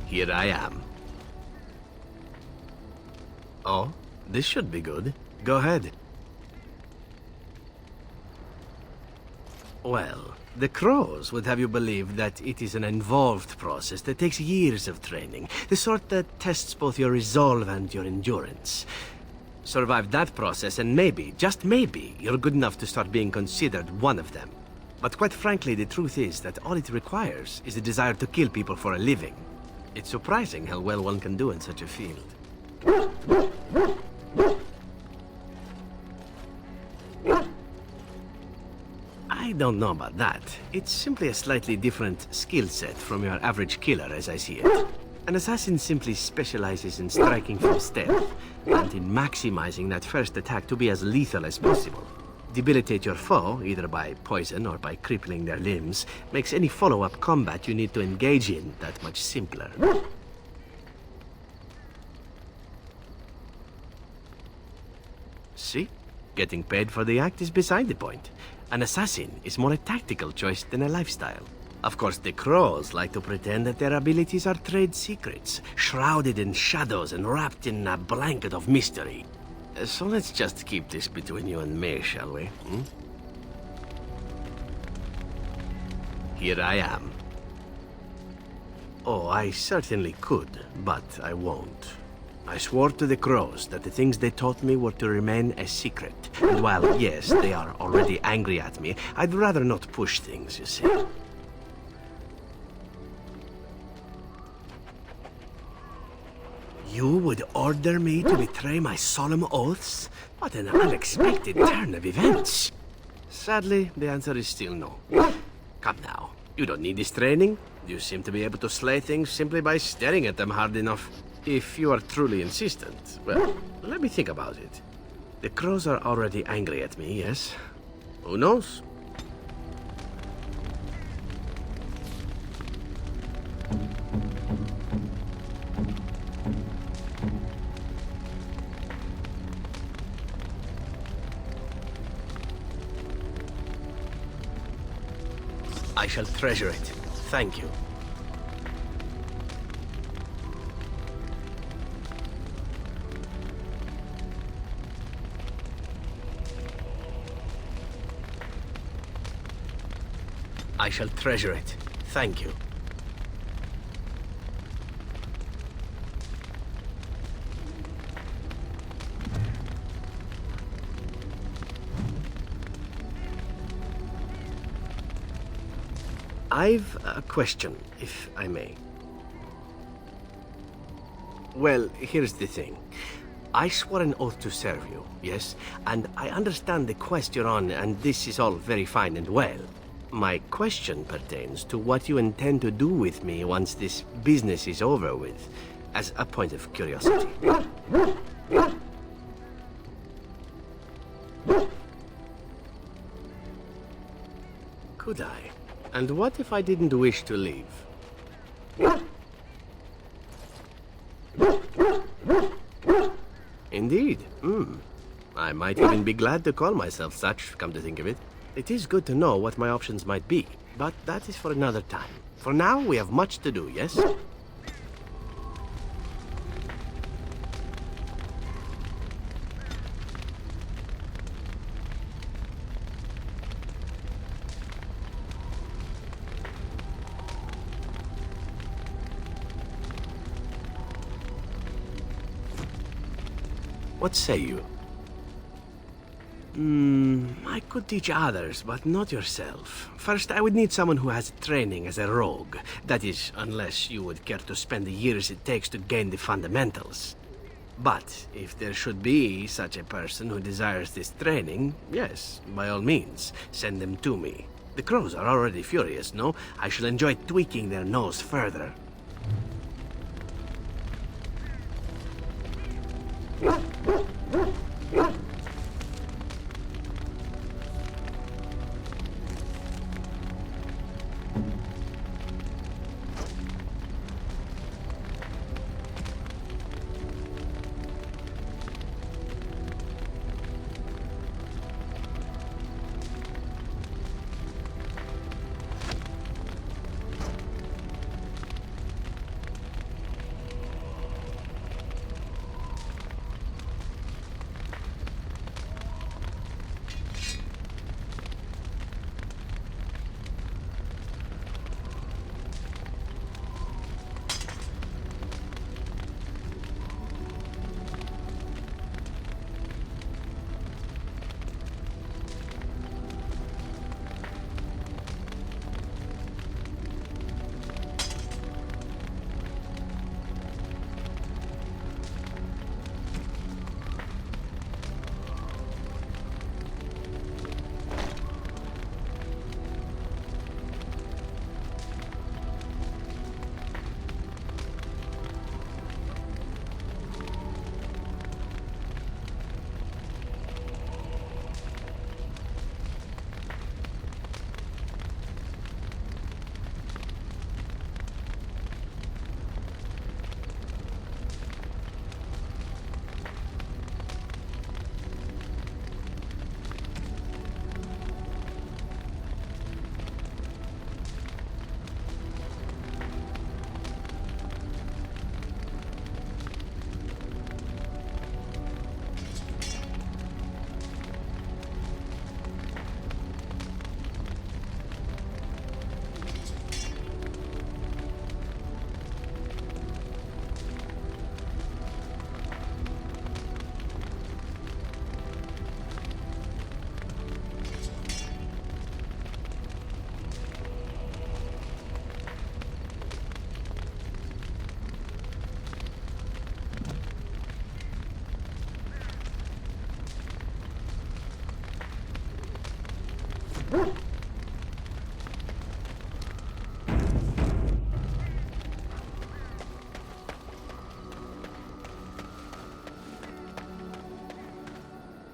Here I am. Oh, this should be good. Go ahead. Well, the crows would have you believe that it is an involved process that takes years of training. The sort that tests both your resolve and your endurance. Survive that process and maybe, just maybe, you're good enough to start being considered one of them. But quite frankly, the truth is that all it requires is a desire to kill people for a living. It's surprising how well one can do in such a field. I don't know about that. It's simply a slightly different skill set from your average killer as I see it. An assassin simply specializes in striking from stealth, and in maximizing that first attack to be as lethal as possible. Debilitate your foe, either by poison or by crippling their limbs, makes any follow-up combat you need to engage in that much simpler. See? Getting paid for the act is beside the point. An assassin is more a tactical choice than a lifestyle. Of course, the crows like to pretend that their abilities are trade secrets, shrouded in shadows and wrapped in a blanket of mystery. So let's just keep this between you and me, shall we? Here I am. Oh, I certainly could, but I won't. I swore to the crows that the things they taught me were to remain a secret. And while, yes, they are already angry at me, I'd rather not push things, you see. You would order me to betray my solemn oaths? What an unexpected turn of events. Sadly, the answer is still no. Come now, you don't need this training. You seem to be able to slay things simply by staring at them hard enough. If you are truly insistent, well, let me think about it. The crows are already angry at me, yes? Who knows? I shall treasure it. Thank you. I shall treasure it. Thank you. I've a question, if I may. Well, here's the thing. I swore an oath to serve you, yes? And I understand the quest you're on, and this is all very fine and well. My question pertains to what you intend to do with me once this business is over with, as a point of curiosity. Could I? And what if I didn't wish to leave? Indeed. I might even be glad to call myself such, come to think of it. It is good to know what my options might be, but that is for another time. For now, we have much to do, yes? What say you? I could teach others, but not yourself. First, I would need someone who has training as a rogue. That is, unless you would care to spend the years it takes to gain the fundamentals. But if there should be such a person who desires this training, yes, by all means, send them to me. The crows are already furious, no? I shall enjoy tweaking their nose further.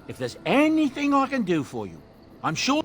If there's anything I can do for you, I'm sure...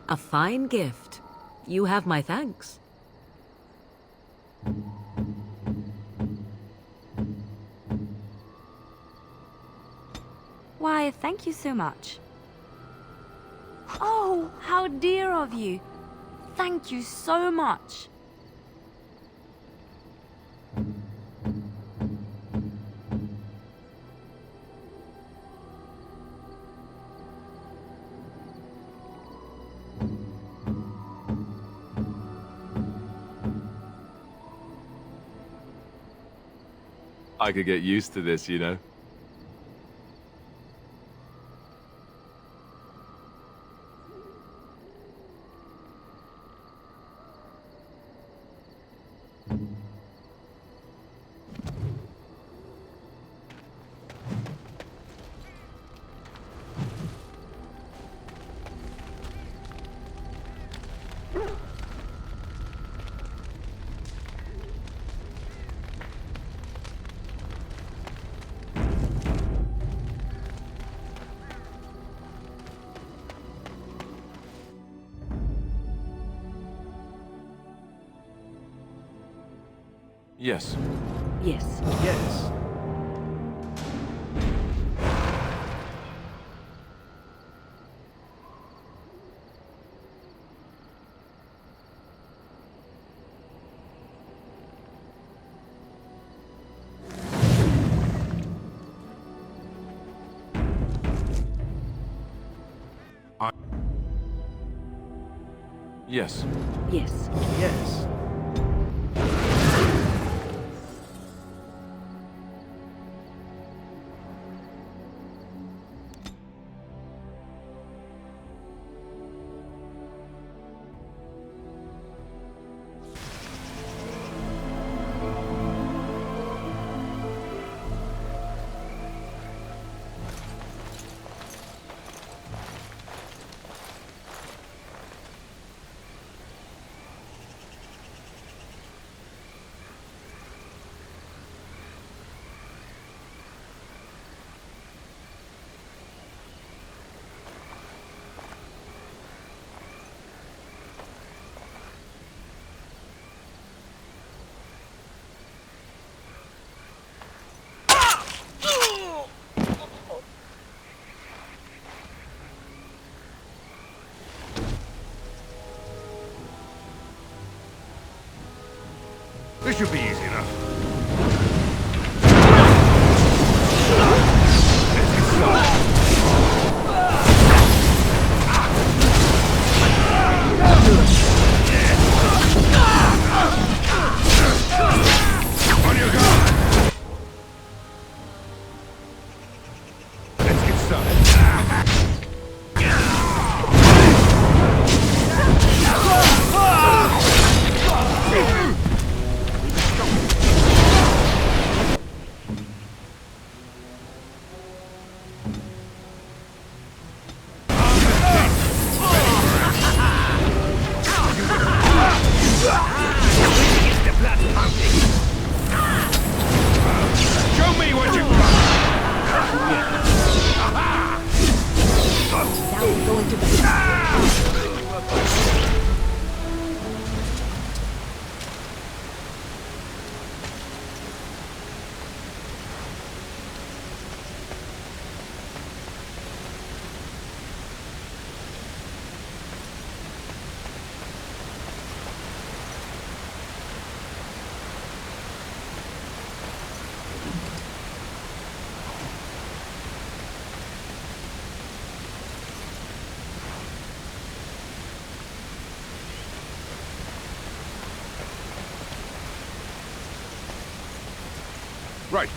A fine gift. You have my thanks. Why, thank you so much. Oh, how dear of you. Thank you so much. I could get used to this, you know? Yes. Yes. Yes. Yes. Yes. Yes. This should be easy enough. On your guard! Let's get started. Right.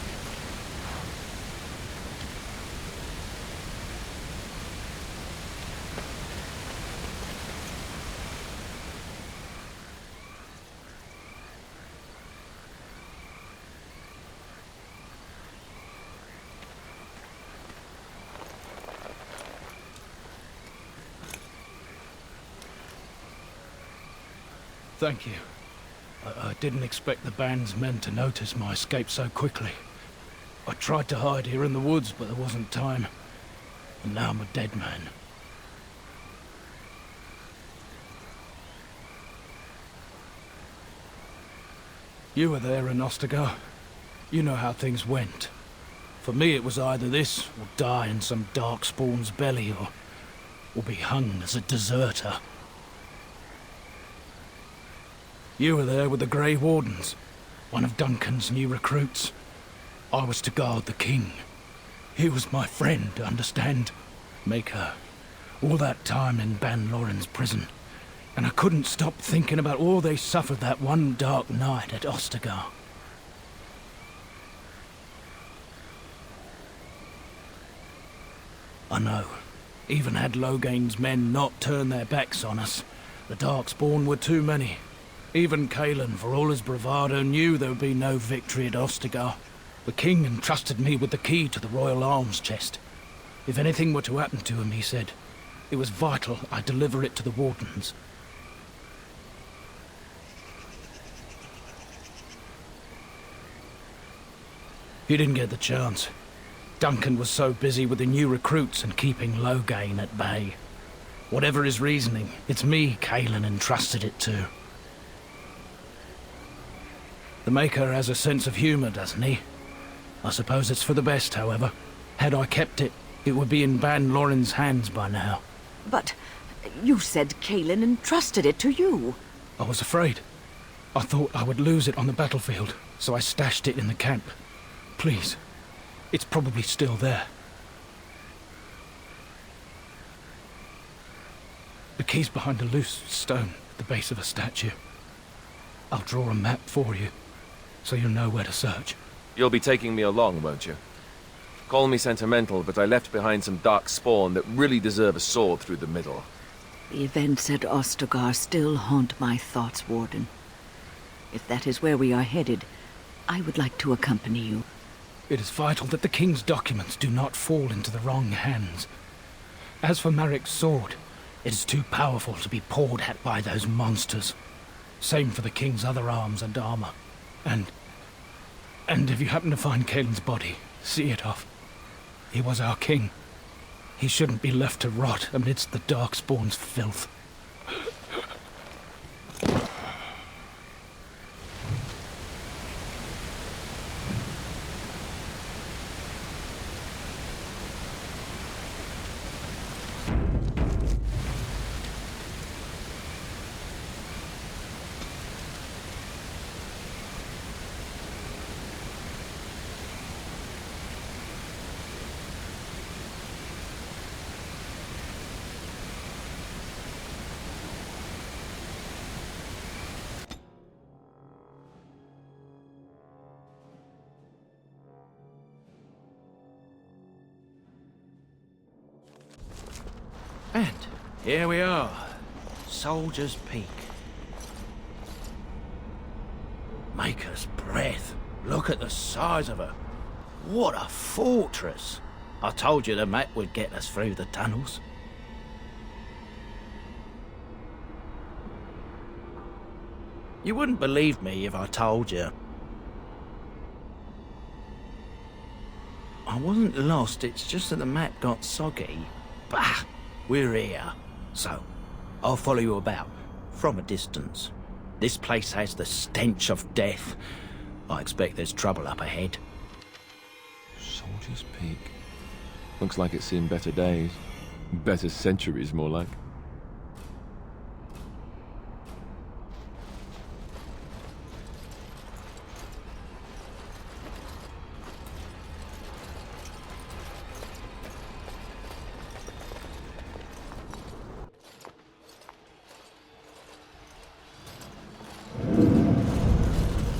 Thank you. I didn't expect the band's men to notice my escape so quickly. I tried to hide here in the woods, but there wasn't time. And now I'm a dead man. You were there in Ostagar. You know how things went. For me, it was either this, or die in some darkspawn's belly, or be hung as a deserter. You were there with the Grey Wardens, one of Duncan's new recruits. I was to guard the king. He was my friend, understand? Maker. All that time in Ban Loren's prison. And I couldn't stop thinking about all they suffered that one dark night at Ostagar. I know. Even had Logain's men not turned their backs on us, the Darkspawn were too many. Even Kalen, for all his bravado, knew there would be no victory at Ostagar. The king entrusted me with the key to the royal arms chest. If anything were to happen to him, he said, it was vital I deliver it to the Wardens. He didn't get the chance. Duncan was so busy with the new recruits and keeping Logain at bay. Whatever his reasoning, it's me Kalen entrusted it to. The Maker has a sense of humor, doesn't he? I suppose it's for the best, however. Had I kept it, it would be in Ban Loren's hands by now. But you said Kalen entrusted it to you. I was afraid. I thought I would lose it on the battlefield, so I stashed it in the camp. Please, it's probably still there. The key's behind a loose stone at the base of a statue. I'll draw a map for you, so you'll know where to search. You'll be taking me along, won't you? Call me sentimental, but I left behind some dark spawn that really deserve a sword through the middle. The events at Ostagar still haunt my thoughts, Warden. If that is where we are headed, I would like to accompany you. It is vital that the king's documents do not fall into the wrong hands. As for Marik's sword, it is too powerful to be pawed at by those monsters. Same for the king's other arms and armor. And if you happen to find Kalen's body, see it off. He was our king. He shouldn't be left to rot amidst the Darkspawn's filth. And here we are. Soldier's Peak. Maker's breath. Look at the size of her. What a fortress. I told you the map would get us through the tunnels. You wouldn't believe me if I told you. I wasn't lost, it's just that the map got soggy. Bah! We're here. So, I'll follow you about, from a distance. This place has the stench of death. I expect there's trouble up ahead. Soldier's Peak. Looks like it's seen better days. Better centuries, more like.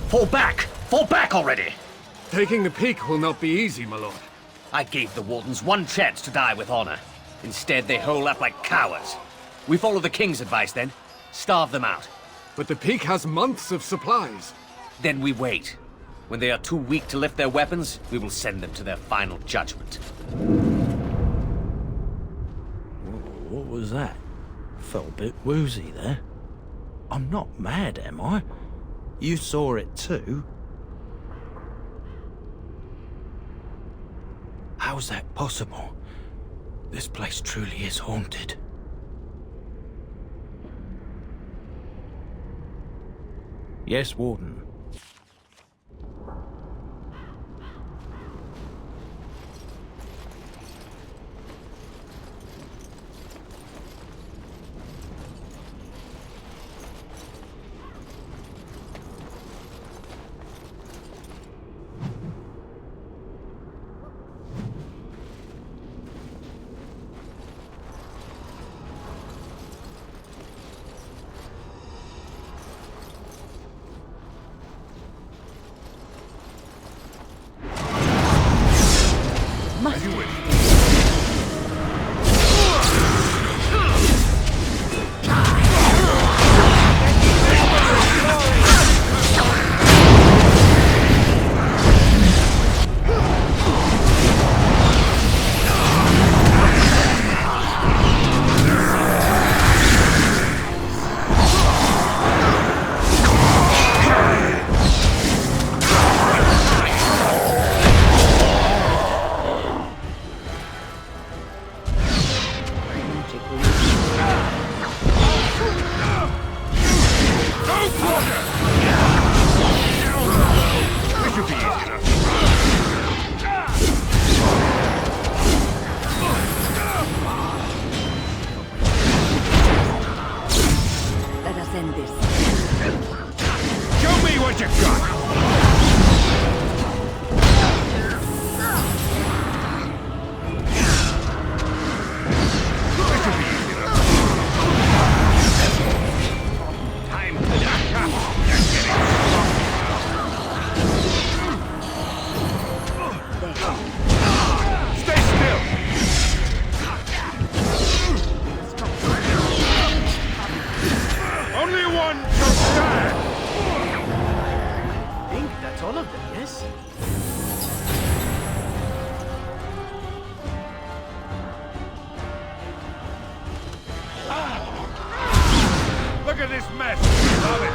Fall back! Fall back already! Taking the peak will not be easy, my lord. I gave the Wardens one chance to die with honor. Instead, they hole up like cowards. We follow the King's advice, then. Starve them out. But the peak has months of supplies. Then we wait. When they are too weak to lift their weapons, we will send them to their final judgment. What was that? Felt a bit woozy there. I'm not mad, am I? You saw it too? How's that possible? This place truly is haunted. Yes, Warden. As you wish. This should be easy enough. Let us end this. Show me what you got! This should be easy enough. Time to knock up. You're getting Stay still! Only one shall stand! I think that's all of them, yes? Look at this mess! Love it!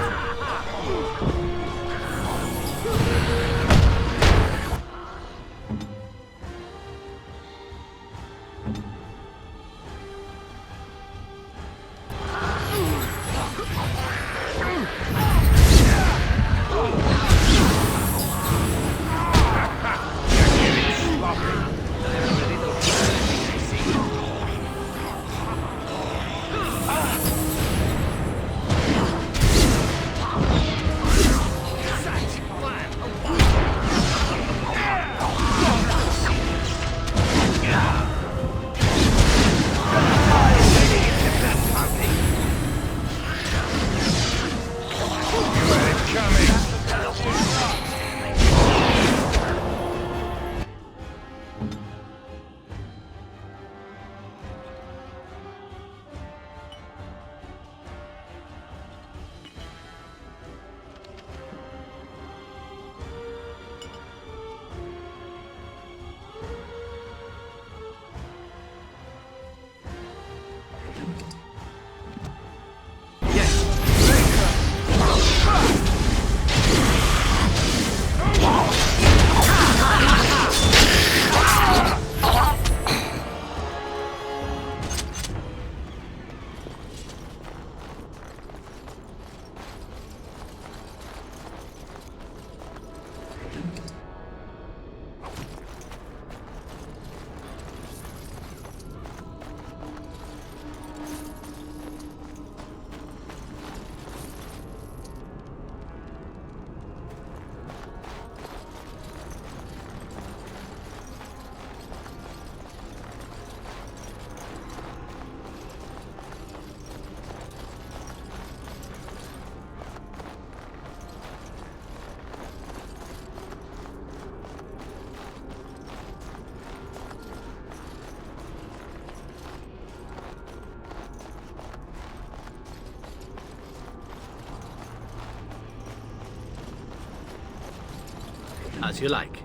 As you like.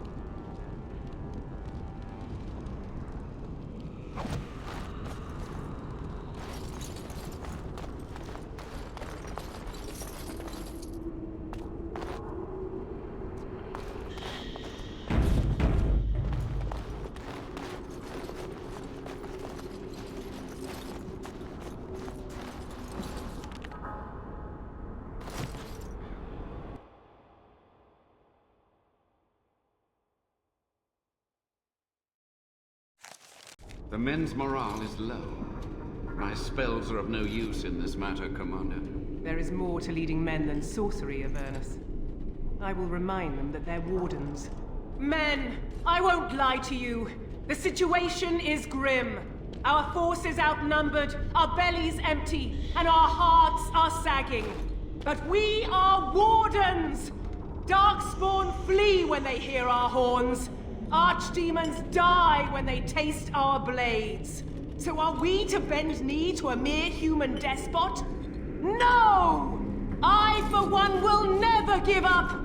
The men's morale is low. My spells are of no use in this matter, Commander. There is more to leading men than sorcery, Avernus. I will remind them that they're wardens. Men, I won't lie to you. The situation is grim. Our forces outnumbered, our bellies empty, and our hearts are sagging. But we are wardens! Darkspawn flee when they hear our horns. Archdemons die when they taste our blades. So are we to bend knee to a mere human despot? No! I, for one, will never give up!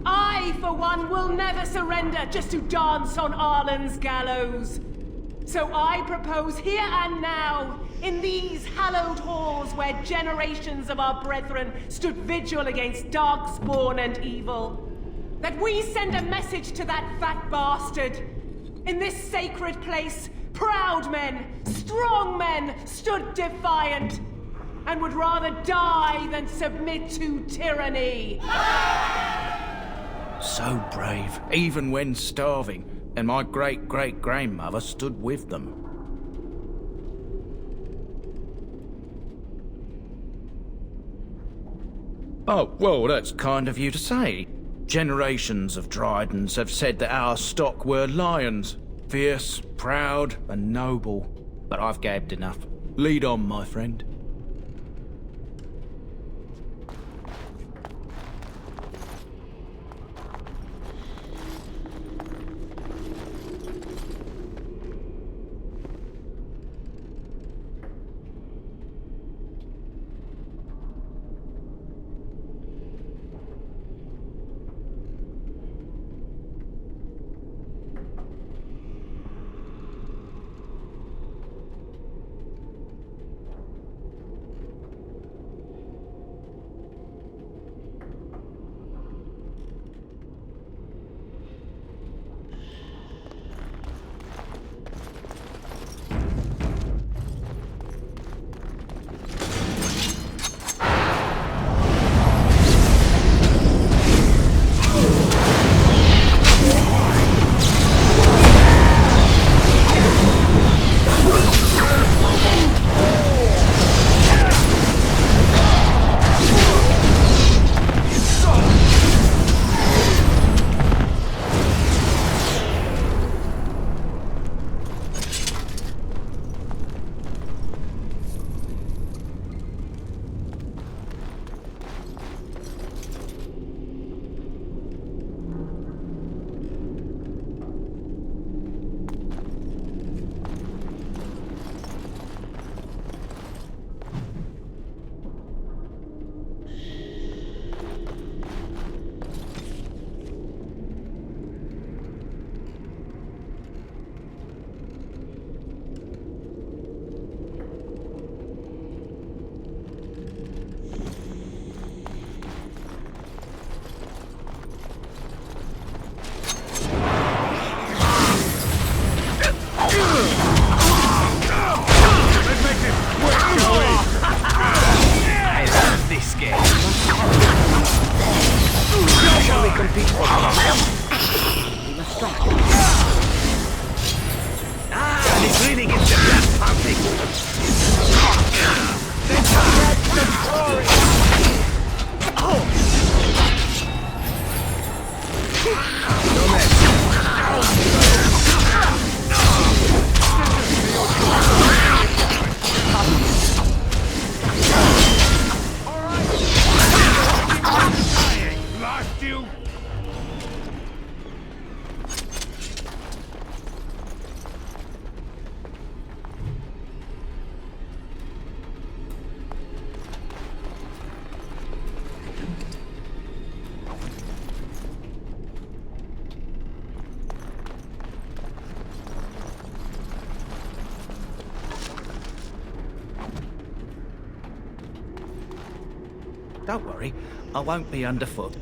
I, for one, will never surrender just to dance on Arlen's gallows. So I propose here and now, in these hallowed halls where generations of our brethren stood vigil against darkspawn and evil, that we send a message to that fat bastard. In this sacred place, proud men, strong men stood defiant, and would rather die than submit to tyranny. So brave, even when starving, and my great-great-grandmother stood with them. Oh, well, that's kind of you to say. Generations of Dryadens have said that our stock were lions, fierce, proud, and noble. But I've gabbed enough. Lead on, my friend. Don't worry, I won't be underfoot.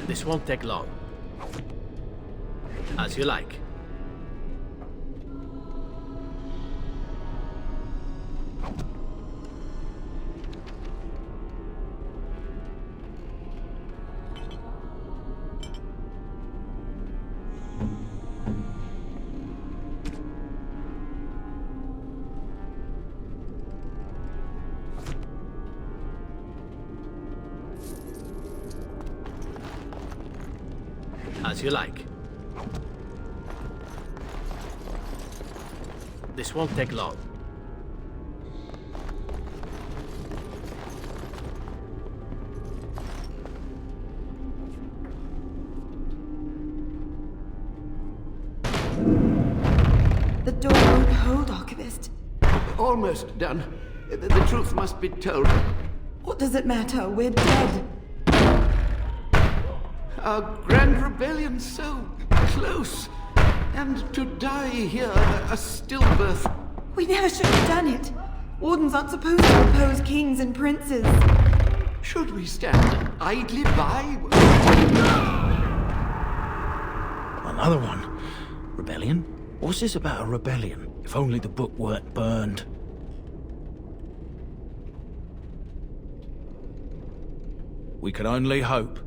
This won't take long. As you like. As you like. This won't take long. The door won't hold, Archivist. Almost done. The truth must be told. What does it matter? We're dead. Our grand rebellion so close. And to die here, a stillbirth. We never should have done it. Wardens aren't supposed to oppose kings and princes. Should we stand idly by? Another one. Rebellion? What's this about a rebellion? If only the book weren't burned. We can only hope.